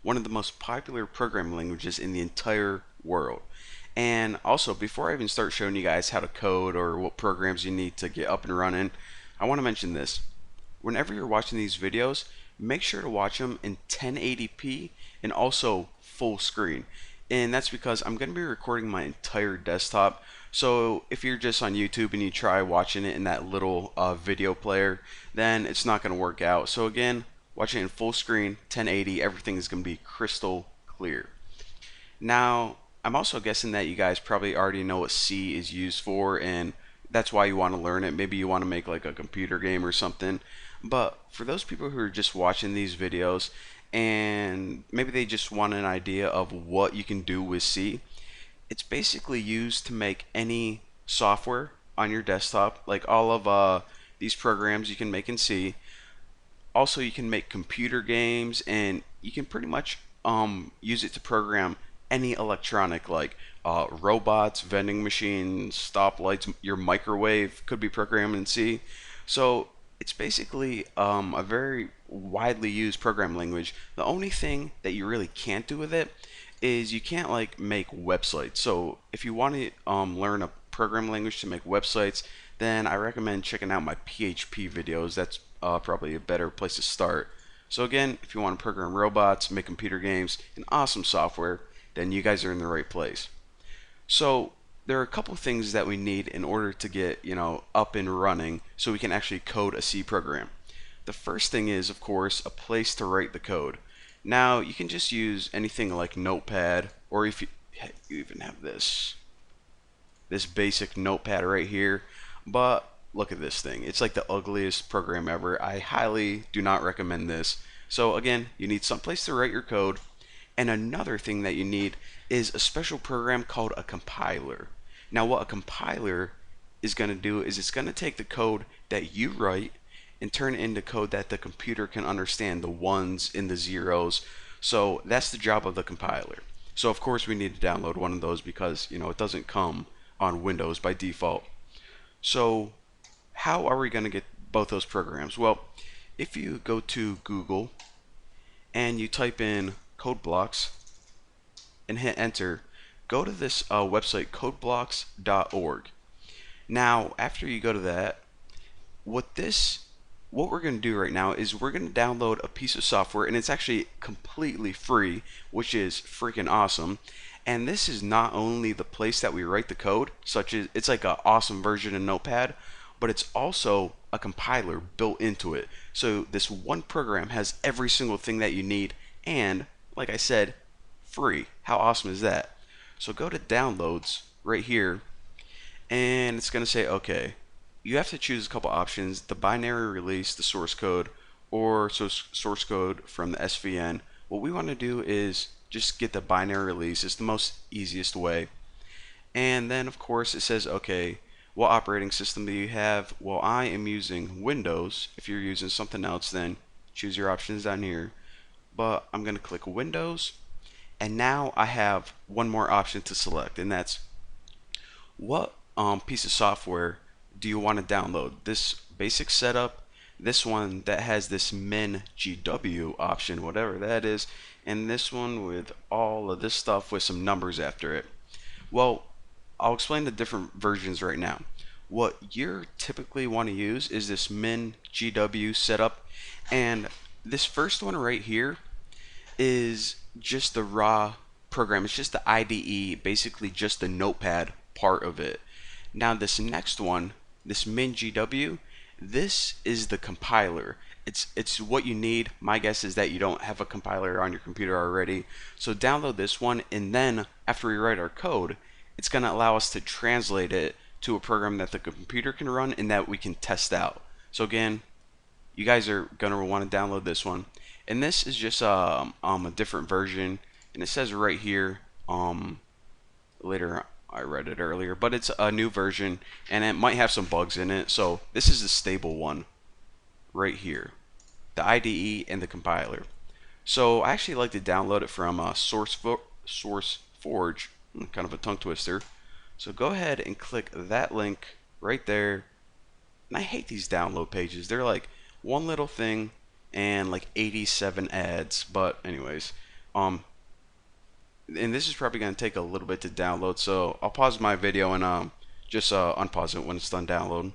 one of the most popular programming languages in the entire world. And also, before I even start showing you guys how to code or what programs you need to get up and running, I want to mention this. Whenever you're watching these videos, make sure to watch them in 1080p and also full screen. And that's because I'm going to be recording my entire desktop. So if you're just on YouTube and you try watching it in that little video player, then it's not going to work out. So again, watching it in full screen, 1080, everything is going to be crystal clear. Now, I'm also guessing that you guys probably already know what C is used for, and that's why you want to learn it. Maybe you want to make like a computer game or something. But for those people who are just watching these videos and maybe they just want an idea of what you can do with C, it's basically used to make any software on your desktop, like all of these programs you can make in C. Also, you can make computer games, and you can pretty much use it to program any electronic, like robots, vending machines, stoplights. Your microwave could be programmed in C. So it's basically a very widely used programming language. The only thing that you really can't do with it is you can't like make websites. So if you want to learn a programming language to make websites, then I recommend checking out my PHP videos. That's probably a better place to start. So again, if you want to program robots, make computer games, and awesome software, then you guys are in the right place. So there are a couple things that we need in order to get, up and running so we can actually code a C program. The first thing is, of course, a place to write the code. Now, you can just use anything like Notepad, or if you even have this basic Notepad right here, but look at this thing. It's like the ugliest program ever. I highly do not recommend this. So again, you need some place to write your code. And another thing that you need is a special program called a compiler. Now, what a compiler is going to do is it's going to take the code that you write and turn it into code that the computer can understand, the ones and the zeros. So that's the job of the compiler. So of course we need to download one of those because it doesn't come on Windows by default. So how are we going to get both those programs? Well, if you go to Google and you type in code blocks and hit enter, go to this website codeblocks.org. Now, after you go to that, what we're going to do right now is we're going to download a piece of software, and it's actually completely free, which is freaking awesome. And this is not only the place that we write the code, such as it's like an awesome version of Notepad, but it's also a compiler built into it. So this one program has every single thing that you need, and like I said, free. How awesome is that? So go to downloads right here, and it's going to say, okay, you have to choose a couple options: the binary release, the source code, or source code from the SVN. What we want to do is just get the binary release. It's the most easiest way. And then of course it says, okay, what operating system do you have? Well, I am using Windows. If you're using something else, then choose your options down here. But I'm going to click Windows, and now I have one more option to select, and that's what piece of software do you want to download? This basic setup, this one that has this MinGW option, whatever that is, and this one with all of this stuff with some numbers after it. Well, I'll explain the different versions right now. What you typically want to use is this MinGW setup, and this first one right here is just the raw program. It's just the IDE, basically just the notepad part of it. Now this next one, this MinGW, this is the compiler. It's what you need. My guess is that you don't have a compiler on your computer already. So download this one, and then after we write our code, it's going to allow us to translate it to a program that the computer can run and that we can test out. So again, you guys are going to want to download this one. And this is just a different version, and it says right here, later I read it earlier, but it's a new version and it might have some bugs in it. So this is the stable one right here, the IDE and the compiler. So I actually like to download it from SourceForge, kind of a tongue twister. So go ahead and click that link right there. And I hate these download pages. They're like one little thing and like 87 ads. But anyways, Um, and this is probably going to take a little bit to download, so I'll pause my video and just unpause it when it's done downloading.